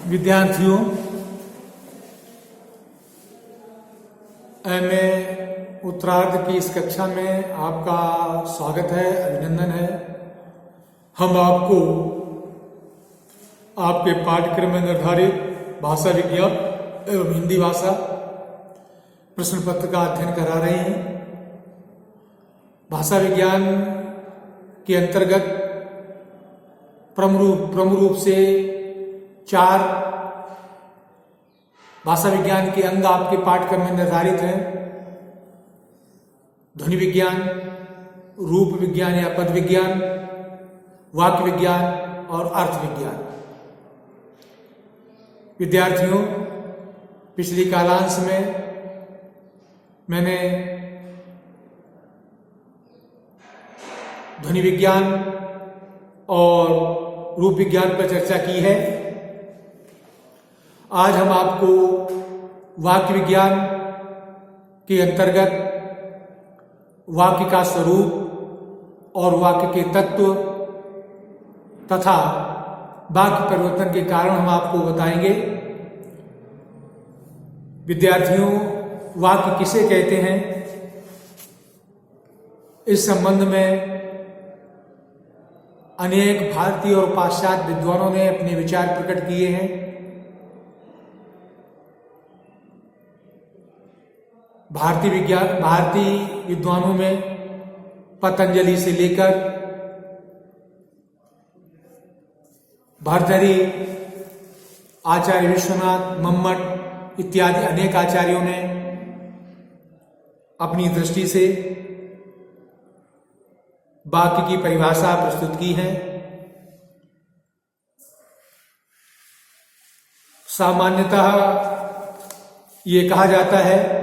विद्यार्थियों, एमए उत्तरार्ध की इस कक्षा में आपका स्वागत है, अभिनंदन है। हम आपको आपके पाठ्यक्रम में निर्धारित भाषा विज्ञान एवं हिंदी भाषा प्रश्न पत्र का अध्ययन करा रहे हैं। भाषा विज्ञान के अंतर्गत प्रमुख रूप से 4 भाषा विज्ञान के अंग आपके पाठ्यक्रम में निर्धारित हैं। ध्वनि विज्ञान, रूप विज्ञान या पद विज्ञान, वाक्य विज्ञान और अर्थ विज्ञान। विद्यार्थियों, पिछली कालांश में मैंने ध्वनि विज्ञान और रूप विज्ञान पर चर्चा की है। आज हम आपको वाक्य विज्ञान के अंतर्गत वाक्य का स्वरूप और वाक्य के तत्व तथा वाक्य परिवर्तन के कारण हम आपको बताएंगे। विद्यार्थियों, वाक्य किसे कहते हैं, इस संबंध में अनेक भारतीय और पाश्चात्य विद्वानों ने अपने विचार प्रकट किए हैं। भारतीय विद्वानों में पतंजलि से लेकर भर्तृहरि, आचार्य विश्वनाथ, मम्मट इत्यादि अनेक आचार्यों ने अपनी दृष्टि से वाक्य की परिभाषा प्रस्तुत की है। सामान्यतः ये कहा जाता है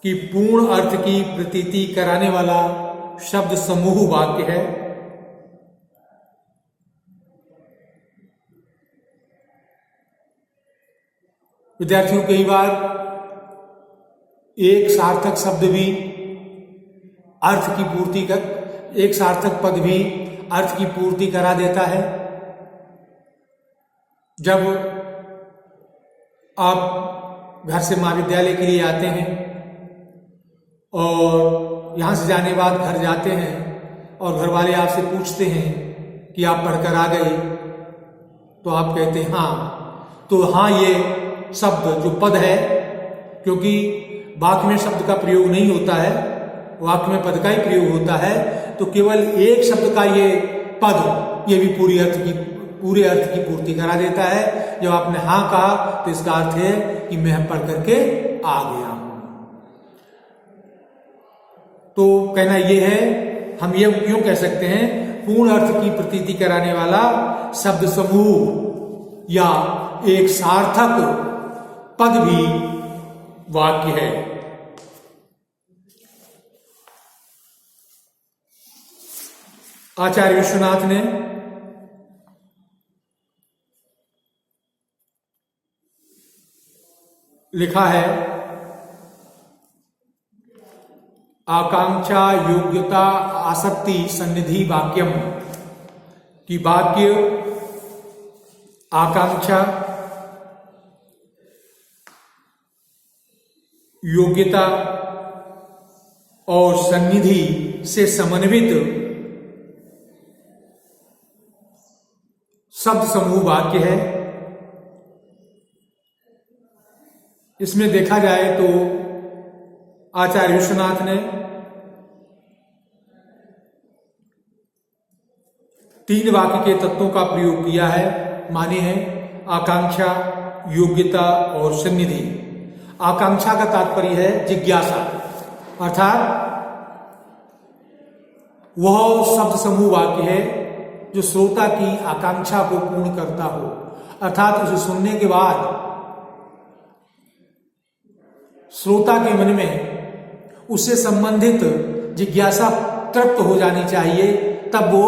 कि पूर्ण अर्थ की प्रतीति कराने वाला शब्द समूह वाक्य है। विद्यार्थियों, कई बार एक सार्थक शब्द भी अर्थ की पूर्ति एक सार्थक पद भी अर्थ की पूर्ति करा देता है। जब आप घर से महाविद्यालय के लिए आते हैं और यहाँ से जाने बाद घर जाते हैं और घर वाले आपसे पूछते हैं कि आप पढ़कर आ गए, तो आप कहते हैं हाँ। तो हाँ, ये शब्द जो पद है, क्योंकि वाक्य में शब्द का प्रयोग नहीं होता है, वाक्य में पद का ही प्रयोग होता है, तो केवल एक शब्द का ये पद ये भी पूरे अर्थ की पूर्ति करा देता है। जब आपने हाँ कहा तो इसका अर्थ है कि मैं पढ़ करके आ गया हूं। तो कहना यह है, हम ये क्यों कह सकते हैं, पूर्ण अर्थ की प्रतीति कराने वाला शब्द समूह या एक सार्थक पद भी वाक्य है। आचार्य विश्वनाथ ने लिखा है, आकांक्षा योग्यता आसक्ति सन्निधि वाक्यम, कि वाक्य आकांक्षा, योग्यता और सन्निधि से समन्वित शब्द समूह वाक्य है। इसमें देखा जाए तो आचार्य विश्वनाथ ने 3 वाक्य के तत्वों का प्रयोग किया है, माने हैं आकांक्षा, योग्यता और सन्निधि। आकांक्षा का तात्पर्य है जिज्ञासा, अर्थात वह शब्द समूह वाक्य है जो श्रोता की आकांक्षा को पूर्ण करता हो, अर्थात उसे सुनने के बाद श्रोता के मन में उससे संबंधित जिज्ञासा तृप्त हो जानी चाहिए, तब वो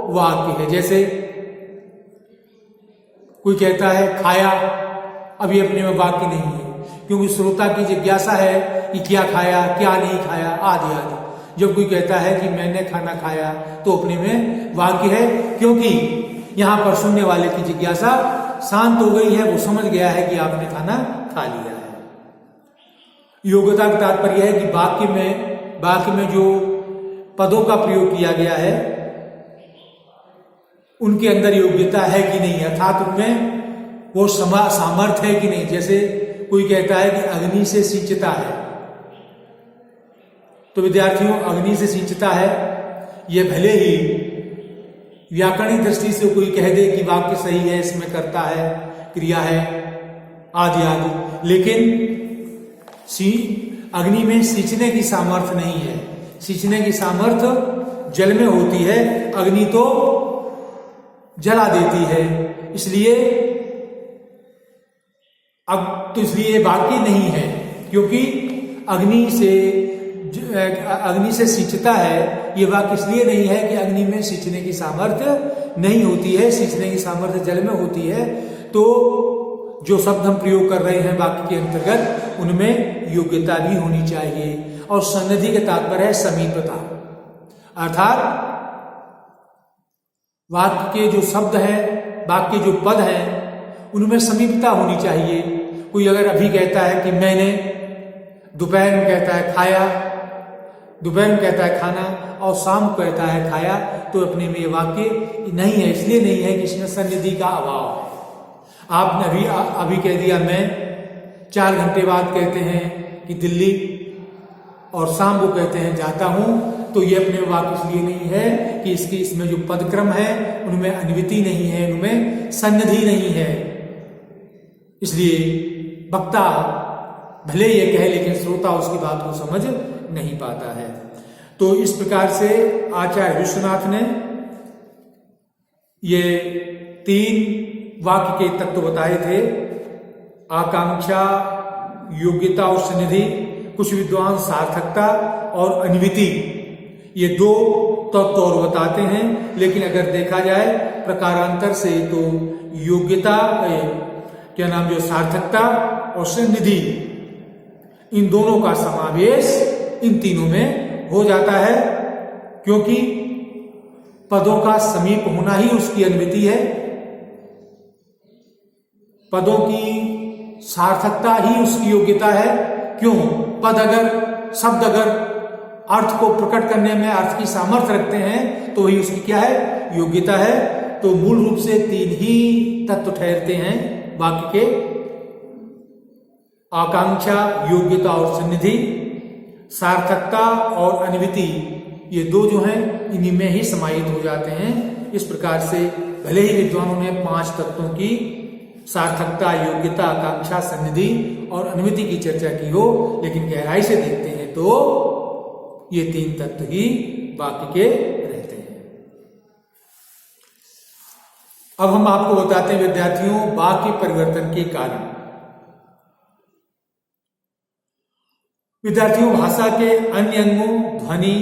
वाक्य है। जैसे कोई कहता है खाया, अभी अपने में वाक्य नहीं है, क्योंकि श्रोता की जिज्ञासा है कि क्या खाया, क्या नहीं खाया, आदि आदि। जब कोई कहता है कि मैंने खाना खाया, तो अपने में वाक्य है, क्योंकि यहां पर सुनने वाले की जिज्ञासा शांत हो गई है, वो समझ गया है कि आपने खाना खा लिया है। योग्यता का तात्पर्य है कि वाक्य में जो पदों का प्रयोग किया गया है उनके अंदर योग्यता है कि नहीं, अर्थात उनमें वो सामर्थ्य है कि नहीं। जैसे कोई कहता है कि अग्नि से सिंचता है, तो विद्यार्थियों अग्नि से सिंचता है, यह भले ही व्याकरणिक दृष्टि से कोई कह दे कि वाक्य सही है, इसमें कर्ता है, क्रिया है, आदि आदि, लेकिन अग्नि में सिंचने की सामर्थ्य नहीं है। सिंचने की सामर्थ्य जल में होती है, अग्नि तो जला देती है, इसलिए इसलिए वाक्य नहीं है, क्योंकि अग्नि से सिंचता है, ये वाक्य इसलिए नहीं है कि अग्नि में सिंचने की सामर्थ्य नहीं होती है, सिंचने की सामर्थ्य जल में होती है। तो जो शब्द हम प्रयोग कर रहे हैं वाक्य के अंतर्गत, उनमें योग्यता भी होनी चाहिए। और सन्निधि का तात्पर्य है समीपता, अर्थात वाक्य के जो शब्द हैं, वाक्य के जो पद हैं, उनमें समीपता होनी चाहिए। कोई अगर अभी कहता है कि मैंने, दोपहर में कहता है खाया, दोपहर में कहता है खाना, और शाम को कहता है खाया, तो अपने में ये वाक्य नहीं है। इसलिए नहीं है कि इसमें सन्निधि का अभाव है। आपने अभी कह दिया मैं, 4 घंटे बाद कहते हैं कि दिल्ली, और शाम को कहते हैं जाता हूं, तो ये अपने वाक्य इसलिए नहीं है कि इसमें जो पदक्रम है उनमें अन्विति नहीं है, उनमें सन्निधि नहीं है। इसलिए वक्ता भले ये कहे, लेकिन श्रोता उसकी बात को समझ नहीं पाता है। तो इस प्रकार से आचार्य विश्वनाथ ने ये 3 वाक्य के तत्व बताए थे, आकांक्षा, योग्यता और सन्निधि। कुछ विद्वान सार्थकता और अन्विति, ये 2 तत्व और बताते हैं, लेकिन अगर देखा जाए प्रकारांतर से तो योग्यता जो सार्थकता और सन्निधि, इन दोनों का समावेश इन तीनों में हो जाता है, क्योंकि पदों का समीप होना ही उसकी अन्विति है। पदों की सार्थकता ही उसकी योग्यता है। क्यों? शब्द अगर अर्थ को प्रकट करने में अर्थ की सामर्थ्य रखते हैं तो ही उसकी क्या है? योग्यता है। तो मूल रूप से 3 ही तत्व ठहरते हैं वाक्य के, आकांक्षा, योग्यता और सन्निधि, सार्थकता और अन्विति। ये 2 जो हैं इन्हीं में ही समाहित हो जाते हैं। इस प्रकार से भले ही विद्वानों ने 5 तत्वों की, सार्थकता, योग्यता, आकांक्षा, सन्निधि और अन्विति की चर्चा की हो, लेकिन गहराई से देखते हैं तो ये 3 तत्व ही वाक्य के रहते हैं। अब हम आपको बताते हैं विद्यार्थियों वाक्य परिवर्तन के कारण। विद्यार्थियों, भाषा के अन्य अंगों, ध्वनि,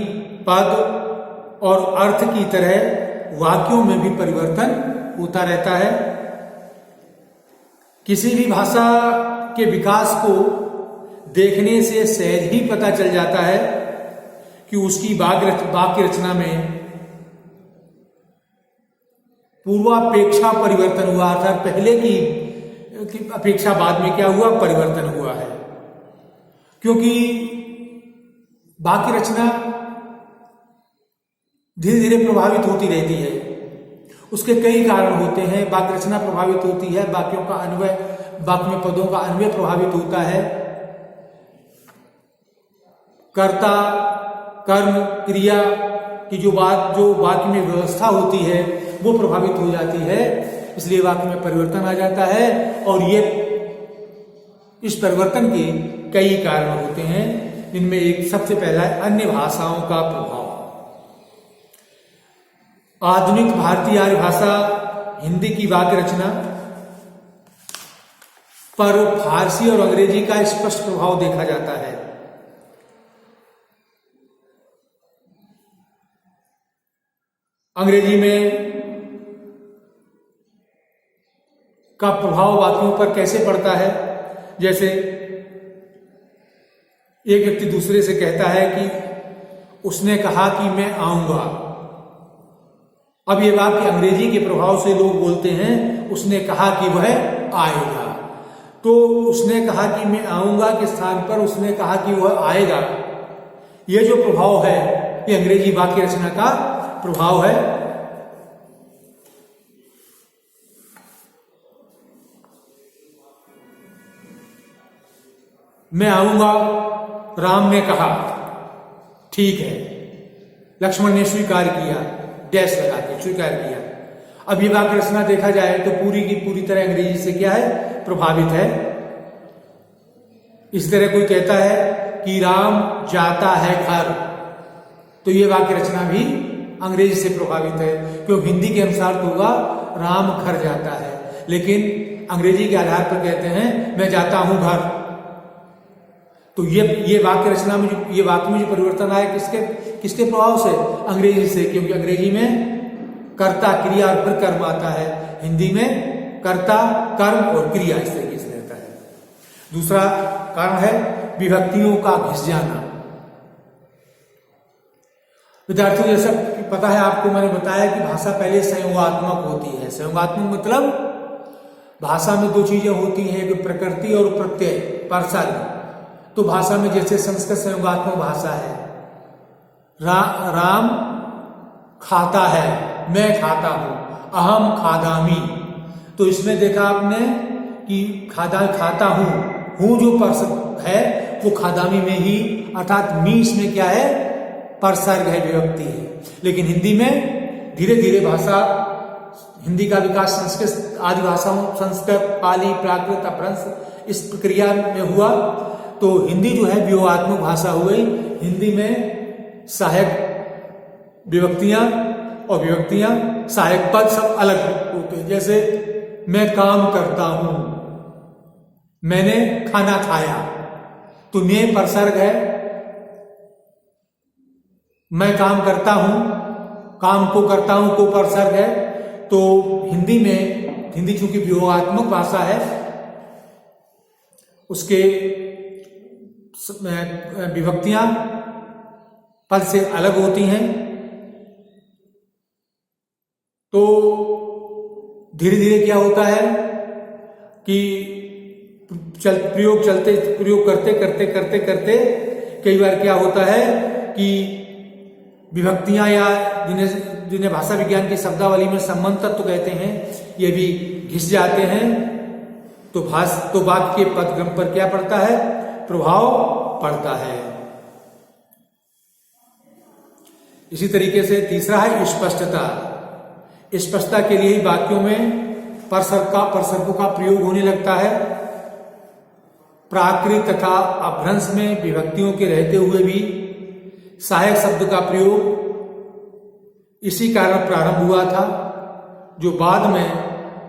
पद और अर्थ की तरह वाक्यों में भी परिवर्तन होता रहता है। किसी भी भाषा के विकास को देखने से सहज ही पता चल जाता है कि उसकी वाक्य रचना में पूर्वापेक्षा परिवर्तन हुआ, अर्थात पहले की अपेक्षा बाद में क्या हुआ? परिवर्तन हुआ है। क्योंकि वाक्य रचना धीरे धीरे प्रभावित होती रहती है। उसके कई कारण होते हैं। वाक्य रचना प्रभावित होती है, वाक्यों का अन्वय, वाक्य में पदों का अन्वय प्रभावित होता है, कर्ता, कर्म, क्रिया की जो वाक्य में व्यवस्था होती है वो प्रभावित हो जाती है। इसलिए वाक्य में परिवर्तन आ जाता है, और ये इस परिवर्तन के कई कारण होते हैं। इनमें एक सबसे पहला है अन्य भाषाओं का प्रभाव। आधुनिक भारतीय आर्य भाषा हिंदी की वाक्य रचना पर फारसी और अंग्रेजी का स्पष्ट प्रभाव देखा जाता है। अंग्रेजी में का प्रभाव वाक्यों पर कैसे पड़ता है? जैसे एक व्यक्ति दूसरे से कहता है कि उसने कहा कि मैं आऊंगा, अब ये वाक्य अंग्रेजी के प्रभाव से लोग बोलते हैं, उसने कहा कि वह आएगा। तो उसने कहा कि मैं आऊंगा के स्थान पर उसने कहा कि वह आएगा। ये जो प्रभाव है ये अंग्रेजी वाक्य रचना का प्रभाव है। मैं आऊंगा, राम ने कहा, ठीक है, लक्ष्मण ने स्वीकार किया, डैश लगा के स्वीकार किया। अब ये वाक्य रचना देखा जाए तो पूरी की पूरी तरह अंग्रेजी से क्या है, प्रभावित है। इस तरह कोई कहता है कि राम जाता है घर, तो ये वाक्य रचना भी अंग्रेजी से प्रभावित है, क्योंकि हिंदी के अनुसार तो होगा राम घर जाता है, लेकिन अंग्रेजी के आधार पर कहते हैं मैं जाता हूं घर। तो ये वाक्य रचना में ये वाक्य में जो परिवर्तन आया किसके प्रभाव से, अंग्रेजी से, क्योंकि अंग्रेजी में कर्ता क्रिया और फिर कर्म आता है, हिंदी में कर्ता कर्म और क्रिया इस तरीके से रहता है। दूसरा कारण है विभक्तियों का घिस जाना। विद्यार्थियों, जैसा पता है आपको, मैंने बताया कि भाषा पहले संयोगात्मक होती है। संयोगात्मक मतलब भाषा में दो चीजें होती हैं, एक प्रकृति और प्रत्यय, प्रसर्ग। तो भाषा में जैसे संस्कृत संयोगात्मक भाषा है, राम खाता है, मैं खाता हूं, अहम खादामी। तो इसमें देखा आपने कि खाता हूं जो परसर्ग है वो खादामी में ही, अर्थात मी इसमें क्या है, परसर्ग है, विभक्ति है। लेकिन हिंदी में धीरे धीरे भाषा, हिंदी का विकास संस्कृत आदि भाषाओं, संस्कृत, पाली, प्राकृत, अपभ्रंश, इस प्रक्रिया में हुआ। तो हिंदी जो है व्यूहात्मक भाषा हो गई। हिंदी में सहायक विभक्तियां और विभक्तियां, सहायक पद सब अलग होते हैं। जैसे मैं काम करता हूं, मैंने खाना खाया, तो मैं परसर्ग है, मैं काम करता हूं, काम को करता हूं को परसर्ग है। तो हिंदी चूंकि व्यूहात्मक भाषा है, उसके विभक्तियां पद से अलग होती हैं। तो धीरे धीरे क्या होता है कि प्रयोग करते करते कई बार क्या होता है कि विभक्तियां या जिन्हें भाषा विज्ञान की शब्दावली में संबंध तत्व कहते हैं, ये भी घिस जाते हैं। तो वाक्य के पदक्रम पर क्या पड़ता है, प्रभाव पड़ता है। इसी तरीके से तीसरा है स्पष्टता। स्पष्टता के लिए वाक्यों में परसर्गों का प्रयोग होने लगता है। प्राकृत तथा अपभ्रंश में विभक्तियों के रहते हुए भी सहायक शब्द का प्रयोग इसी कारण प्रारंभ हुआ था, जो बाद में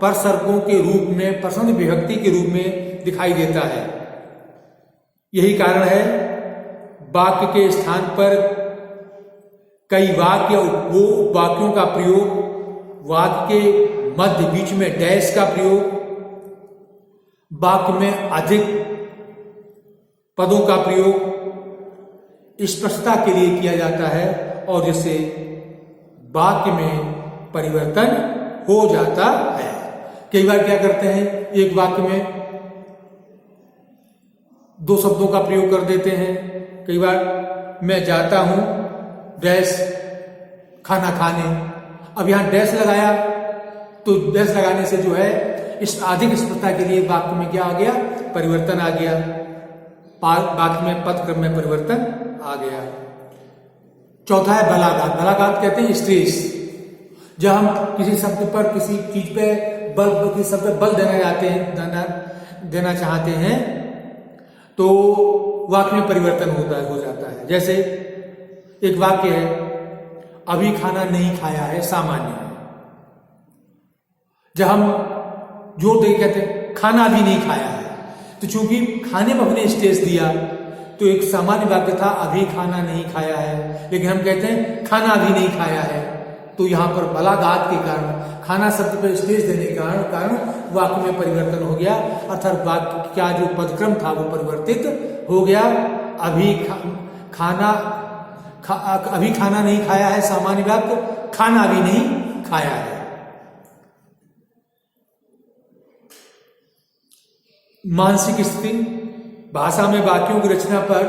परसर्गों के रूप में, प्रसन्न विभक्ति के रूप में दिखाई देता है। यही कारण है वाक्य के स्थान पर कई वाक्य या वो वाक्यों का प्रयोग, वाक्य के मध्य बीच में डैश का प्रयोग, वाक्य में अधिक पदों का प्रयोग स्पष्टता के लिए किया जाता है, और जिससे वाक्य में परिवर्तन हो जाता है। कई बार क्या करते हैं, एक वाक्य में दो शब्दों का प्रयोग कर देते हैं। कई बार मैं जाता हूं डैश खाना खाने, अब यहां डैश लगाया तो डैश लगाने से जो है इस अधिक स्पष्टता के लिए वाक्य में क्या आ गया, परिवर्तन आ गया, वाक्य में पद क्रम में परिवर्तन आ गया। चौथा है बलाघात। बलाघात कहते हैं स्ट्रेस। जब हम किसी शब्द पर, किसी चीज पे किसी शब्द पर बल देना चाहते हैं तो वाक्य में परिवर्तन हो जाता है। जैसे एक वाक्य है, अभी खाना नहीं खाया है, सामान्य है। जब हम जोर देकर कहते हैं खाना अभी नहीं खाया है, तो चूंकि खाने में हमने स्ट्रेस दिया, तो एक सामान्य वाक्य था अभी खाना नहीं खाया है, लेकिन हम कहते हैं खाना अभी नहीं खाया है। तो यहां पर बलाघात के कारण, खाना शब्द पर स्ट्रेस देने के कारण वाक्य में परिवर्तन हो गया, अर्थात वाक्य का जो पदक्रम था वो परिवर्तित हो गया। अभी खाना नहीं खाया है, सामान्य वाक्य, खाना अभी नहीं खाया है। मानसिक स्थिति, भाषा में वाक्यों की रचना पर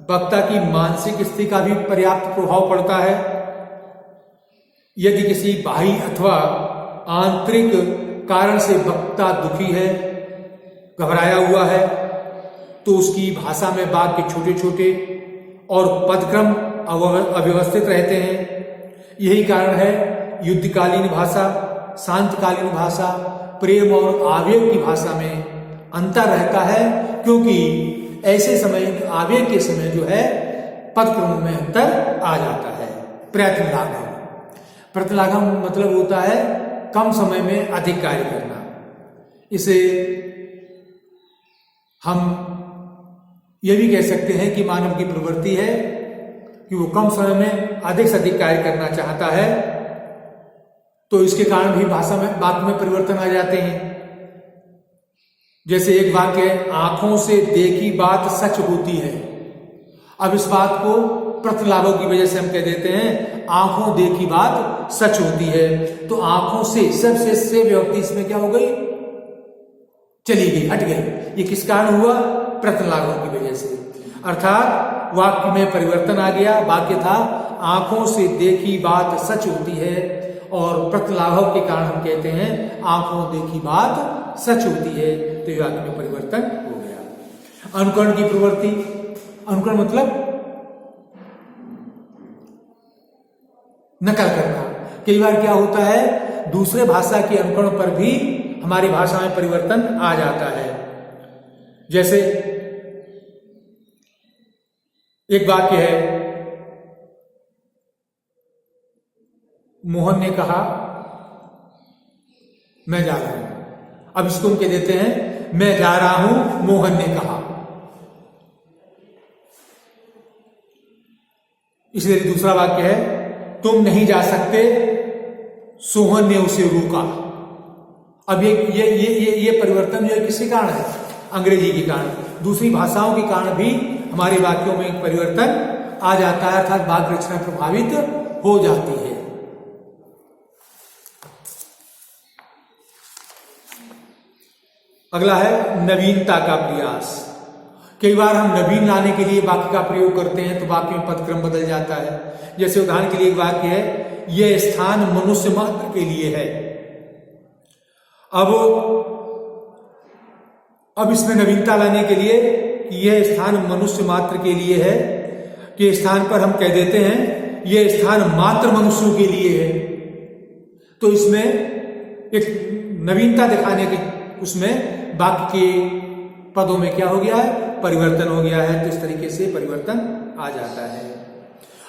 वक्ता की मानसिक स्थिति का भी पर्याप्त प्रभाव पड़ता है। यदि किसी बाह्य अथवा आंतरिक कारण से वक्ता दुखी है, घबराया हुआ है, तो उसकी भाषा में वाक्य छोटे छोटे और पदक्रम अव्यवस्थित रहते हैं। यही कारण है युद्धकालीन भाषा, शांतकालीन भाषा, प्रेम और आवेग की भाषा में अंतर रहता है, क्योंकि ऐसे समय, आवेग के समय जो है पदक्रम में अंतर आ जाता है। प्रयत्नलाघव, प्रयत्नलाघव मतलब होता है कम समय में अधिक कार्य करना। इसे हम यह भी कह सकते हैं कि मानव की प्रवृत्ति है कि वो कम समय में अधिक से अधिक कार्य करना चाहता है, तो इसके कारण भी भाषा में, वाक्य में परिवर्तन आ जाते हैं। जैसे एक वाक्य है, आंखों से देखी बात सच होती है। अब इस बात को प्रत्यलाभों की वजह से हम कह देते हैं आंखों देखी बात सच होती है, तो आंखों से सबसे से व्यक्ति इसमें क्या हो गई, चली गई, हट गई। ये किस कारण हुआ, प्रत्यलाभों की वजह से। अर्थात वाक्य में परिवर्तन आ गया। वाक्य था आंखों से देखी बात सच होती है, और प्रत्यलाभव के कारण हम कहते हैं आंखों देखी बात सच होती है, तो वाक्य में परिवर्तन हो गया। अनुकरण की प्रवृत्ति, अनुकरण मतलब नकल करना। कई बार क्या होता है, दूसरे भाषा के अनुकरण पर भी हमारी भाषा में परिवर्तन आ जाता है। जैसे एक वाक्य है, मोहन ने कहा मैं जा रहा हूं। अब इसको हम कह देते हैं मैं जा रहा हूं, मोहन ने कहा। इसलिए दूसरा वाक्य है, तुम नहीं जा सकते, सोहन ने उसे रोका। अब ये परिवर्तन जो है किसके कारण है, अंग्रेजी के कारण। दूसरी भाषाओं के कारण भी हमारे वाक्यों में एक परिवर्तन आ जाता है, अर्थात वाक्य रचना प्रभावित हो जाती है। अगला है नवीनता का प्रयास। कई बार हम नवीन लाने के लिए वाक्य का प्रयोग करते हैं, तो वाक्य में पदक्रम बदल जाता है। जैसे उदाहरण के लिए एक वाक्य है, यह स्थान मनुष्य मात्र के लिए है। अब इसमें नवीनता लाने के लिए कि यह स्थान मनुष्य मात्र के लिए है, के स्थान पर हम कह देते हैं यह स्थान मात्र मनुष्यों के लिए है। तो इसमें एक नवीनता दिखाने की, उसमें वाक्य के पदों में क्या हो गया है, परिवर्तन हो गया है। तो इस तरीके से परिवर्तन आ जाता है।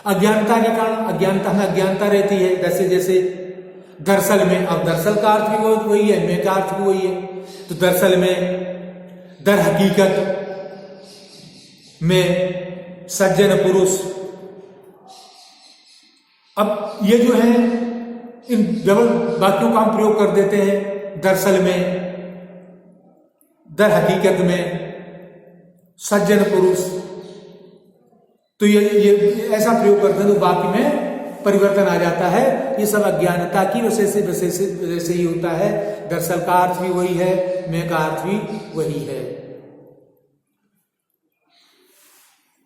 अज्ञानता के कारण, अज्ञानता में अज्ञानता रहती है। जैसे दरअसल में, अब दरअसल का अर्थ भी वही है, में का अर्थ भी वही है। तो दरअसल में, दर हकीकत में, सज्जन पुरुष। अब ये जो है इन डबल वाक्यों का हम प्रयोग कर देते हैं। दरअसल में, दर हकीकत में, सज्जन पुरुष। तो ये ऐसा प्रयोग करते हैं तो वाक्य में परिवर्तन आ जाता है। ये सब अज्ञानता की वजह से ही होता है। दरअसल का अर्थ भी वही है, में का अर्थ भी वही है।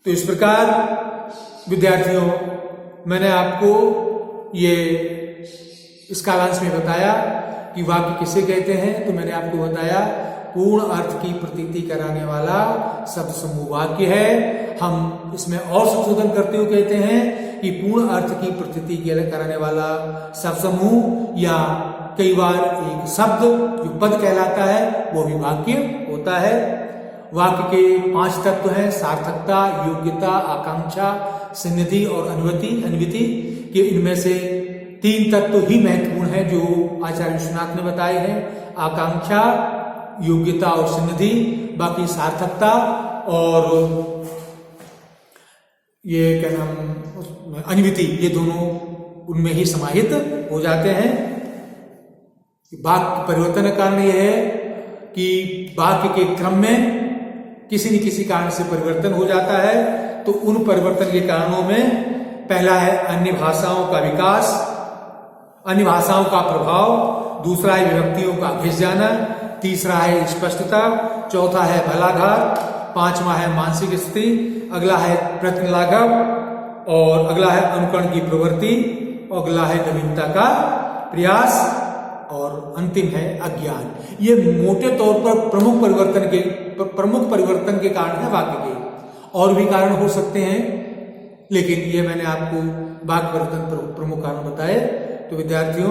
तो इस प्रकार विद्यार्थियों, मैंने आपको ये इस कालांश में बताया कि वाक्य किसे कहते हैं। तो मैंने आपको बताया पूर्ण अर्थ की प्रतीति कराने वाला शब्द समूह वाक्य है। हम इसमें और संशोधन करते हुए कहते हैं कि पूर्ण अर्थ की प्रतीति कराने वाला शब्द समूह, या कई बार एक शब्द जो पद कहलाता है वो भी वाक्य होता है। वाक्य के 5 तत्व हैं, सार्थकता, योग्यता, आकांक्षा, सन्निधि और अनुवृत्ति के। इनमें से 3 तत्व ही महत्वपूर्ण हैं जो आचार्य विश्वनाथ ने बताए हैं, आकांक्षा, योग्यता और सन्निधि। बाकी सार्थकता और ये क्या नाम, अनुवृत्ति, ये दोनों उनमें ही समाहित हो जाते हैं। वाक्य परिवर्तन का कारण यह है कि वाक्य के क्रम में किसी न किसी कारण से परिवर्तन हो जाता है। तो उन परिवर्तन के कारणों में पहला है अन्य भाषाओं का विकास, अन्य भाषाओं का प्रभाव, दूसरा है विभक्तियों का घिस जाना, तीसरा है स्पष्टता, चौथा है बलाघात, पांचवा है मानसिक स्थिति, अगला है प्रत्नलाघव, और अगला है अनुकरण की प्रवृत्ति, अगला है नवीनता का प्रयास, और अंतिम है अज्ञान। ये मोटे तौर पर प्रमुख परिवर्तन के कारण है वाक्य के। और भी कारण हो सकते हैं, लेकिन ये मैंने आपको वाक्य परिवर्तन पर प्रमुख कारण बताए। तो विद्यार्थियों,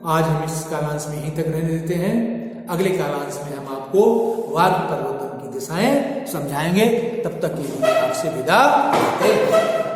आज हम इस कालांश में यहीं तक रहने देते हैं। अगले कालांश में हम आपको वाक्य परिवर्तन की दिशाएं समझाएंगे। तब तक के लिए आपसे विदा लेते हैं।